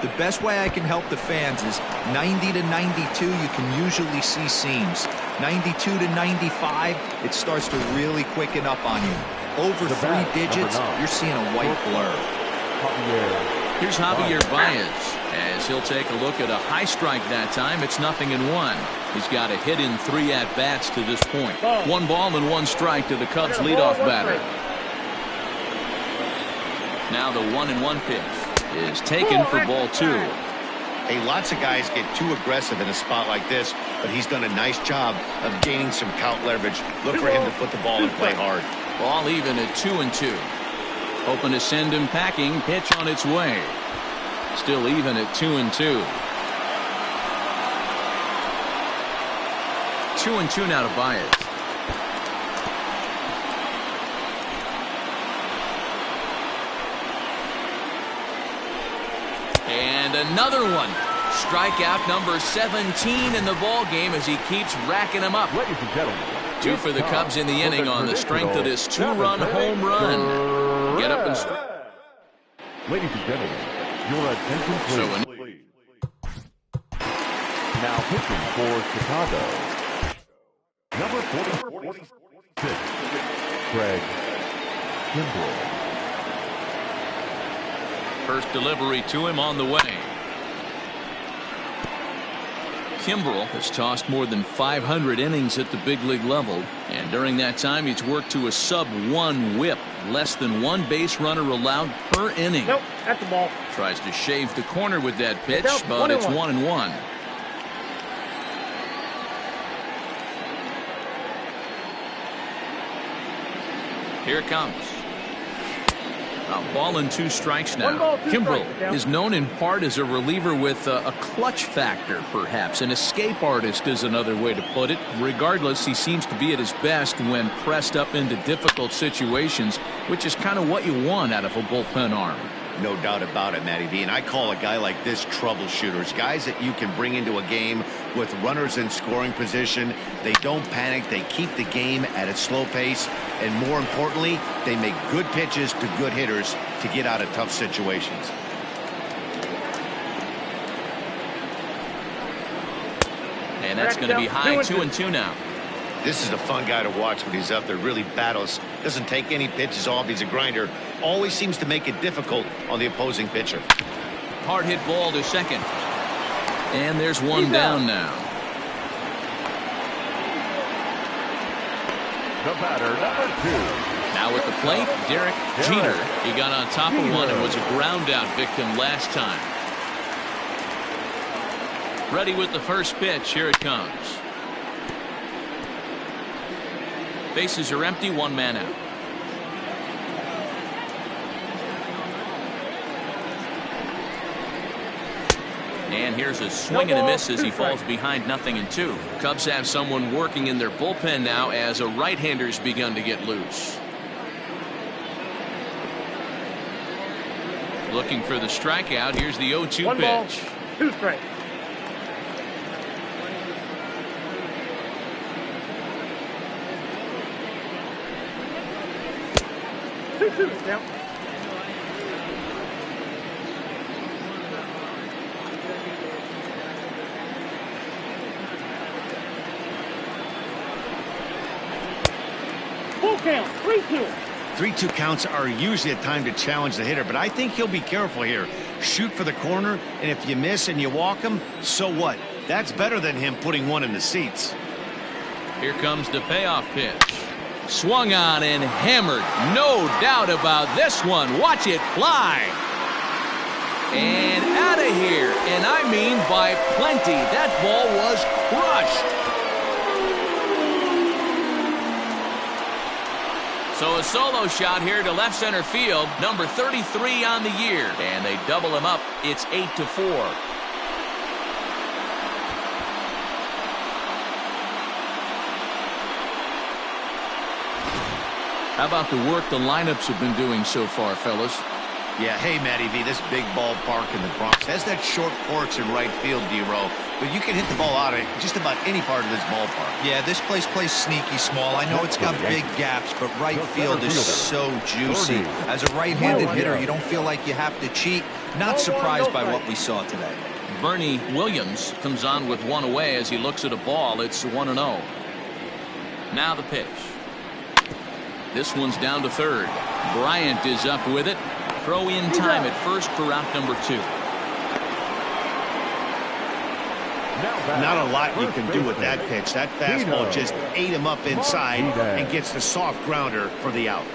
The best way I can help the fans is 90 to 92, you can usually see seams. 92 to 95, it starts to really quicken up on you. Over 3 digits, you're seeing a white blur. Here's Javier Baez as he'll take a look at a high strike that time. It's 0-1. He's got a hit in 3 at-bats to this point. 1 ball and 1 strike to the Cubs leadoff batter. Now the 1-1 pitch is taken for ball 2. Hey, lots of guys get too aggressive in a spot like this, but he's done a nice job of gaining some count leverage. Look for him to put the ball and play hard. Ball even at 2-2. Hoping to send him packing. Pitch on its way. Still even at 2-2. 2-2 now to Baez. And another one. Strikeout number 17 in the ball game as he keeps racking them up. Ladies and gentlemen, 2 for the Cubs in the inning on the strength of this 2-run home run. Get up and strike. Ladies and gentlemen, your attention please. Now pitching for Chicago, number 46, Craig Kimbrell. First delivery to him on the way. Kimbrell has tossed more than 500 innings at the big league level, and during that time he's worked to a sub-1 whip, less than 1 base runner allowed per inning. Nope, that's the ball. Tries to shave the corner with that pitch, but it's 1-1. Here it comes. A ball and 2 strikes now. Kimbrell is known in part as a reliever with a clutch factor, perhaps. An escape artist is another way to put it. Regardless, he seems to be at his best when pressed up into difficult situations, which is kind of what you want out of a bullpen arm. No doubt about it, Matty V. And I call a guy like this troubleshooters. Guys that you can bring into a game with runners in scoring position. They don't panic. They keep the game at a slow pace. And more importantly, they make good pitches to good hitters to get out of tough situations. And that's going to be high. 2-2 now. This is a fun guy to watch when he's up there. Really battles. Doesn't take any pitches off. He's a grinder. Always seems to make it difficult on the opposing pitcher. Hard hit ball to second. And there's one down now. The batter, number 2. Now at the plate, Derek Jeter. He got on top of one and was a ground out victim last time. Ready with the first pitch. Here it comes. Bases are empty, 1 man out. And here's a swing and a miss as he falls behind 0-2. Cubs have someone working in their bullpen now as a right-hander's begun to get loose. Looking for the strikeout. Here's the 0-2 1 ball, pitch. 2 strikes. Down. 3-2. 3-2 counts are usually a time to challenge the hitter, but I think he'll be careful here. Shoot for the corner, and if you miss and you walk him, so what? That's better than him putting one in the seats. Here comes the payoff pitch. Swung on and hammered. No doubt about this one. Watch it fly. And out of here. And I mean by plenty. That ball was crushed. So a solo shot here to left center field. Number 33 on the year. And they double him up. It's 8-4. How about the work the lineups have been doing so far, fellas? Yeah, hey, Matty V, this big ballpark in the Bronx has that short porch in right field, D-Row, but you can hit the ball out of just about any part of this ballpark. Yeah, this place plays sneaky small. I know it's got big gaps, but right field is so juicy. As a right-handed hitter, you don't feel like you have to cheat. Not surprised by what we saw today. Bernie Williams comes on with one away as he looks at a ball. It's 1-0. Now the pitch. This one's down to third. Bryant is up with it. Throw in time at first for out number 2. Not a lot you can do with that pitch. That fastball just ate him up inside and gets the soft grounder for the out.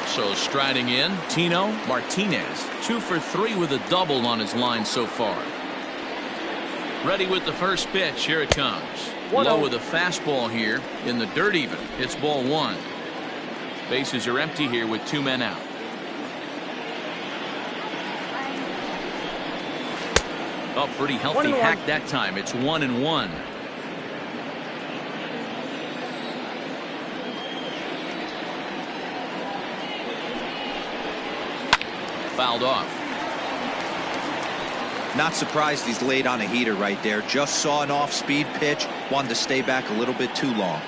So striding in, Tino Martinez. 2 for 3 with a double on his line so far. Ready with the first pitch. Here it comes. Low with a fastball here in the dirt even. It's ball 1. Bases are empty here with 2 men out. Oh, pretty healthy hack that time. It's 1-1. Fouled off. Not surprised he's laid on a heater right there. Just saw an off-speed pitch. Wanted to stay back a little bit too long.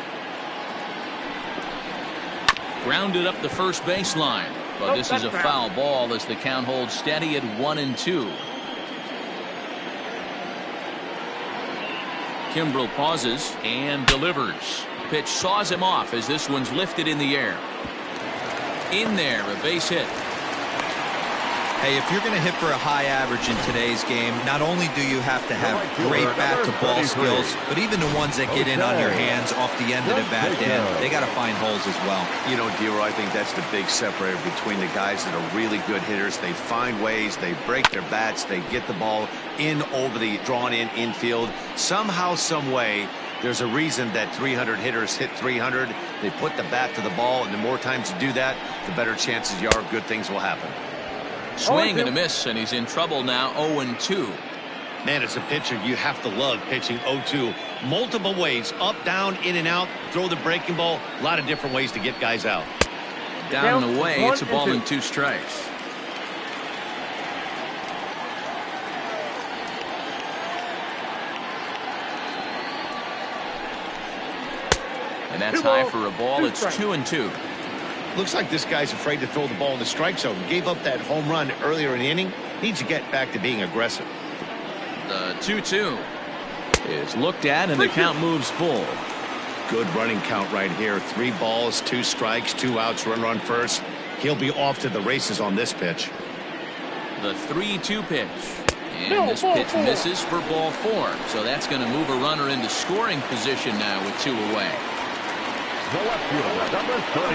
Grounded up the first baseline. But this is a foul ball as the count holds steady at 1-2. Kimbrel pauses and delivers. Pitch saws him off as this one's lifted in the air. In there, a base hit. Hey, if you're going to hit for a high average in today's game, not only do you have to have great bat-to-ball skills, but even the ones that get in on your hands off the end of the bat end, they got to find holes as well. You know, D-Row, I think that's the big separator between the guys that are really good hitters. They find ways, they break their bats, they get the ball in over the drawn-in infield. Somehow, some way, there's a reason that 300 hitters hit 300. They put the bat to the ball, and the more times you do that, the better chances you are good things will happen. Swing and a miss, and he's in trouble now. 0-2. Man, as a pitcher, you have to love pitching 0-2. Multiple ways, up, down, in and out, throw the breaking ball. A lot of different ways to get guys out. Down and away, it's a ball and 2 strikes. And that's high for a ball. It's 2-2. Looks like this guy's afraid to throw the ball in the strike zone. Gave up that home run earlier in the inning. Needs to get back to being aggressive. The 2-2 is looked at, and the count moves full. Good running count right here. 3 balls, 2 strikes, 2 outs, runner on first. He'll be off to the races on this pitch. The 3-2 pitch. And this pitch misses for ball 4. So that's going to move a runner into scoring position now with 2 away.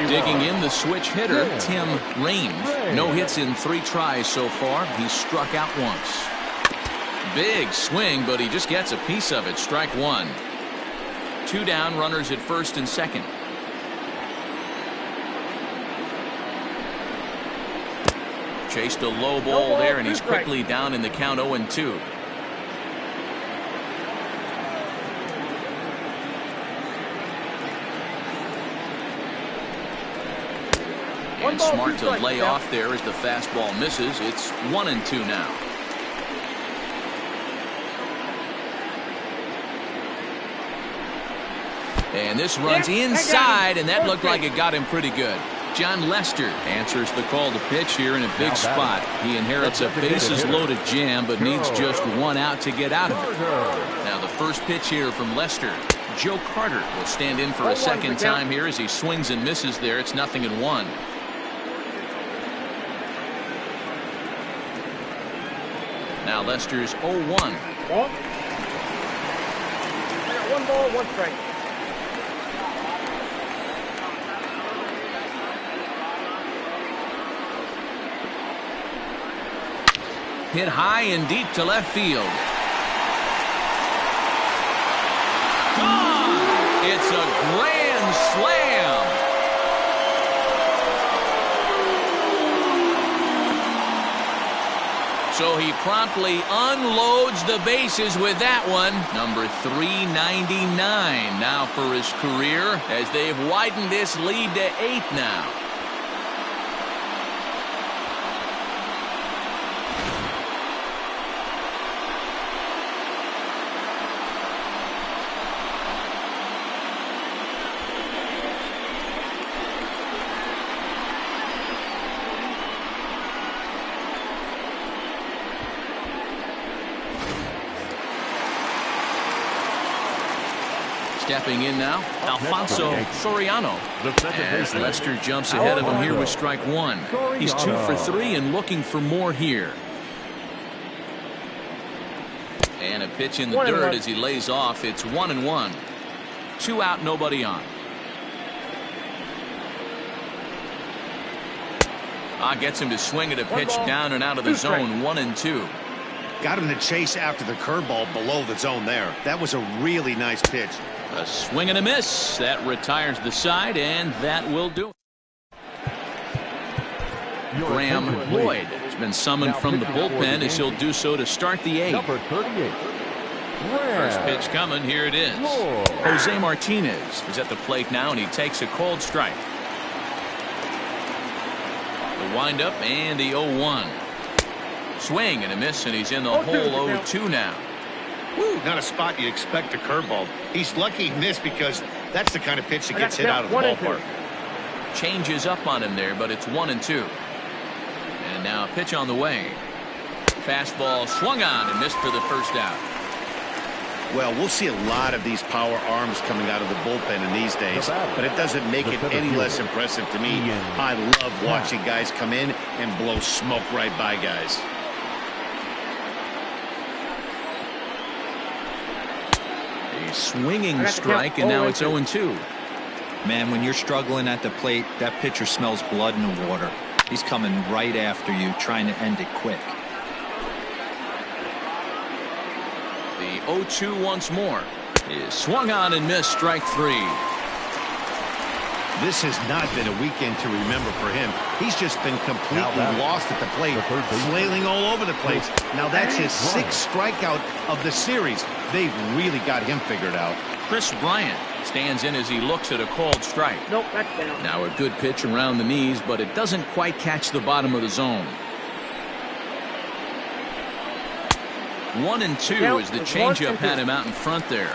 Digging in the switch hitter, Tim Raines. No hits in 3 tries so far. He's struck out once. Big swing, but he just gets a piece of it. Strike 1. 2 down, runners at first and second. Chased a low ball there, and he's quickly down in the count. 0-2. And smart to lay off there as the fastball misses. It's 1-2 now. And this runs inside, and that looked like it got him pretty good. John Lester answers the call to pitch here in a big spot. He inherits a bases-loaded jam, but needs just 1 out to get out of it. Now the first pitch here from Lester. Joe Carter will stand in for a second time here as he swings and misses there. It's 0-1. Now Lester's 0-1. Ball. One ball, one strike. Hit high and deep to left field. Gone! It's a grand slam. So he promptly unloads the bases with that one. Number 399 now for his career as they've widened this lead to 8 now. Stepping in now, Alfonso Soriano. As Lester jumps ahead of him here with strike 1. He's 2 for 3 and looking for more here. And a pitch in the dirt as he lays off. It's 1-1. 2 out, nobody on. Gets him to swing at a pitch down and out of the zone. 1-2. Got him to chase after the curveball below the zone there. That was a really nice pitch. A swing and a miss. That retires the side, and that will do it. Graham Lloyd has been summoned from the bullpen as he'll do so to start the 8th. Number 38. First pitch coming. Here it is. Jose Martinez is at the plate now, and he takes a cold strike. The windup and the 0-1. Swing and a miss, and he's in the hole 0-2 now. Woo, not a spot you expect a curveball. He's lucky he missed because that's the kind of pitch that gets hit out of the ballpark. Changes up on him there, but it's 1-2. And now a pitch on the way. Fastball swung on and missed for the first out. Well, we'll see a lot of these power arms coming out of the bullpen in these days, but it doesn't make it any less impressive to me. I love watching guys come in and blow smoke right by guys. A swinging strike, and now it's 0-2. Man, when you're struggling at the plate, that pitcher smells blood in the water. He's coming right after you, trying to end it quick. The 0-2 once more is swung on and missed. Strike 3. This has not been a weekend to remember for him. He's just been completely lost at the plate, flailing all over the place. Now that's his 6th strikeout of the series. They've really got him figured out. Chris Bryant stands in as he looks at a called strike. Nope, that's down. Now a good pitch around the knees, but it doesn't quite catch the bottom of the zone. 1-2 as the changeup had him out in front there.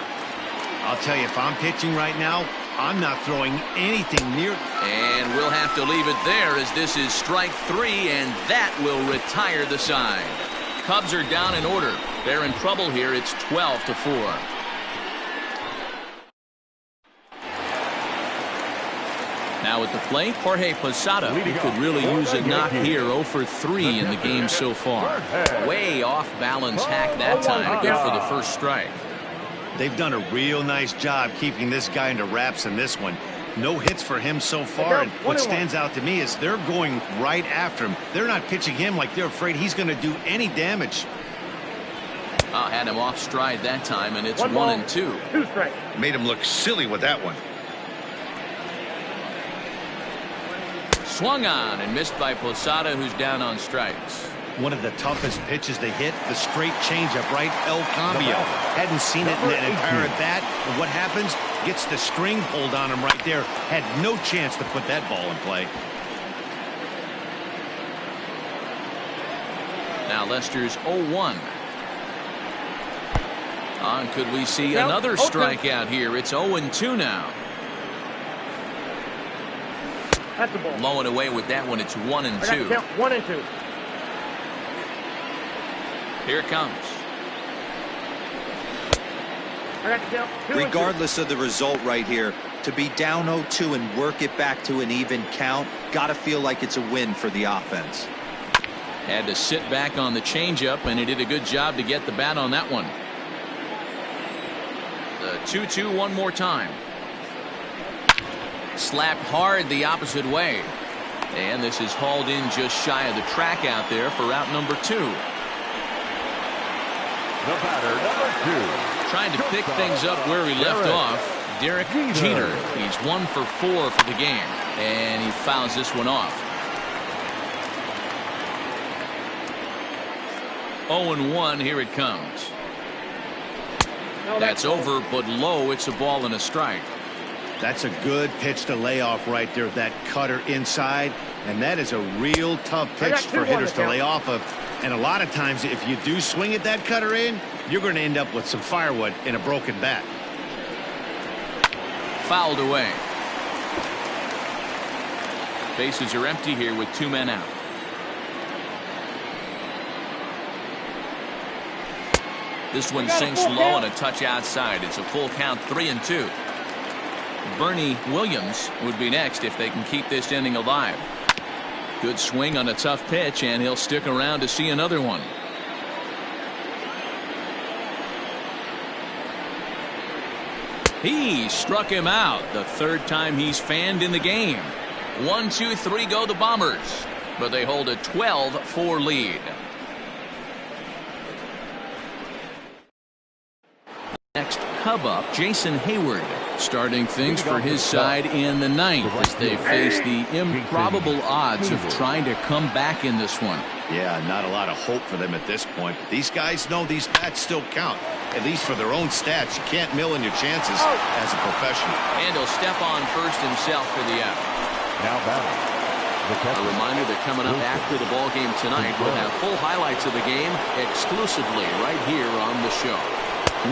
I'll tell you, if I'm pitching right now, I'm not throwing anything near. And we'll have to leave it there as this is strike 3, and that will retire the side. Cubs are down in order. They're in trouble here. It's 12-4. Now at the plate, Jorge Posada, who could really use a knock here. 0 for 3 in the game so far. Way off balance hack that time. Good for the first strike. They've done a real nice job keeping this guy into wraps in this one. No hits for him so far, and what stands out to me is they're going right after him. They're not pitching him like they're afraid he's going to do any damage. Had him off stride that time, and it's 1-2. 2 strikes. Made him look silly with that one. Swung on and missed by Posada, who's down on strikes. One of the toughest pitches they hit, the straight changeup, right? El Cambio. Hadn't seen it in an entire at bat. And what happens? Gets the string pulled on him right there. Had no chance to put that ball in play. Now Lester's 0-1. Could we see another strikeout here? It's 0-2 now. That's the ball. Blowing away with that one. It's 1-2. 1-2. Here it comes. I got the count. 2-2. Regardless of the result right here, to be down 0-2 and work it back to an even count, got to feel like it's a win for the offense. Had to sit back on the changeup, and he did a good job to get the bat on that one. The 2-2 one more time. Slapped hard the opposite way. And this is hauled in just shy of the track out there for out number 2. The batter, number 2. Trying to pick things up where he left off. Derek Jeter. He's 1 for 4 for the game. And he fouls this one off. 0-1, here it comes. No, That's over, but low. It's a ball and a strike. That's a good pitch to lay off right there, that cutter inside. And that is a real tough pitch for hitters to lay off of. And a lot of times, if you do swing at that cutter in, you're going to end up with some firewood in a broken bat. Fouled away. Bases are empty here with 2 men out. This one sinks low and a touch outside. It's a full count, 3-2. Bernie Williams would be next if they can keep this inning alive. Good swing on a tough pitch, and he'll stick around to see another one. He struck him out, the 3rd time he's fanned in the game. 1, 2, 3 go the Bombers, but they hold a 12-4 lead. Next Cub up, Jason Hayward, starting things for his side in the 9th as they face the improbable odds of trying to come back in this one. Yeah, not a lot of hope for them at this point. But these guys know these bats still count, at least for their own stats. You can't mill in your chances as a professional. And he'll step on first himself for the out. Now batting. A reminder that coming up after the ball game tonight, we'll have full highlights of the game exclusively right here on the show.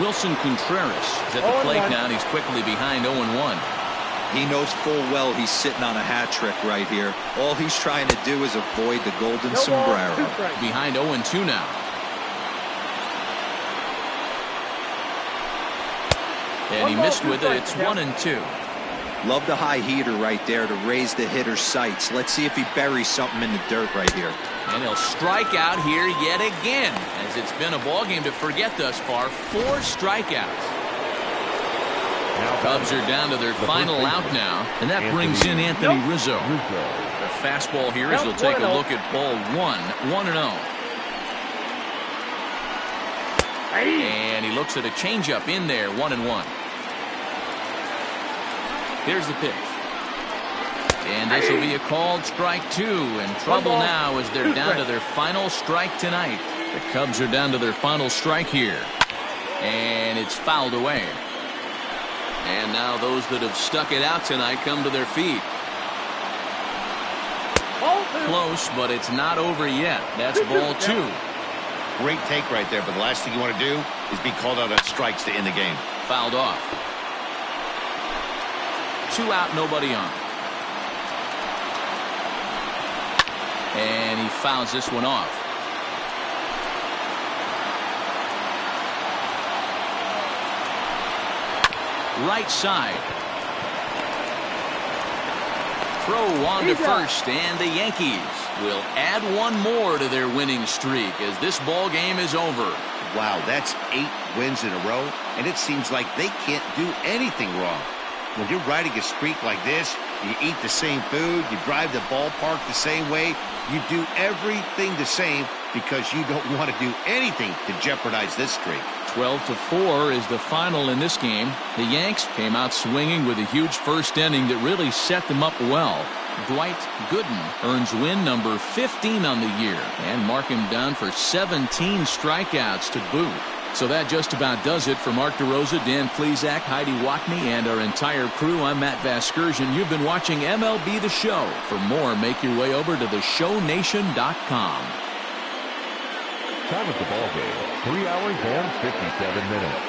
Wilson Contreras is at the plate now, and he's quickly behind 0-1. He knows full well he's sitting on a hat trick right here. All he's trying to do is avoid the golden sombrero. Behind 0-2 now. And he missed with it. It's 1-2. Love the high heater right there to raise the hitter's sights. Let's see if he buries something in the dirt right here. And he'll strike out here yet again, as it's been a ball game to forget thus far. 4 strikeouts. Cubs are down to their final out now, and that brings in Anthony Rizzo. The fastball here as he'll take a look at ball 1, 1-0. And he looks at a changeup in there, 1-1. Here's the pitch. And this will be a called strike 2. In trouble now as they're down to their final strike tonight. The Cubs are down to their final strike here. And it's fouled away. And now those that have stuck it out tonight come to their feet. Close, but it's not over yet. That's ball 2. Great take right there, but the last thing you want to do is be called out on strikes to end the game. Fouled off. 2 out, nobody on. And he fouls this one off. Right side. Throw on to first, and the Yankees will add 1 more to their winning streak as this ball game is over. Wow, that's 8 wins in a row, and it seems like they can't do anything wrong. When you're riding a streak like this, you eat the same food, you drive the ballpark the same way, you do everything the same because you don't want to do anything to jeopardize this streak. 12-4 is the final in this game. The Yanks came out swinging with a huge first inning that really set them up well. Dwight Gooden earns win number 15 on the year and mark him down for 17 strikeouts to boot. So that just about does it for Mark DeRosa, Dan Plesac, Heidi Watney, and our entire crew. I'm Matt Vasgersian. You've been watching MLB The Show. For more, make your way over to theshownation.com. Time of the ball game, 3 hours and 57 minutes.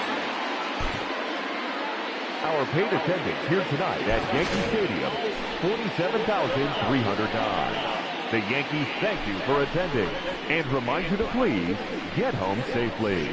Our paid attendance here tonight at Yankee Stadium, 47,309. The Yankees thank you for attending and remind you to please get home safely.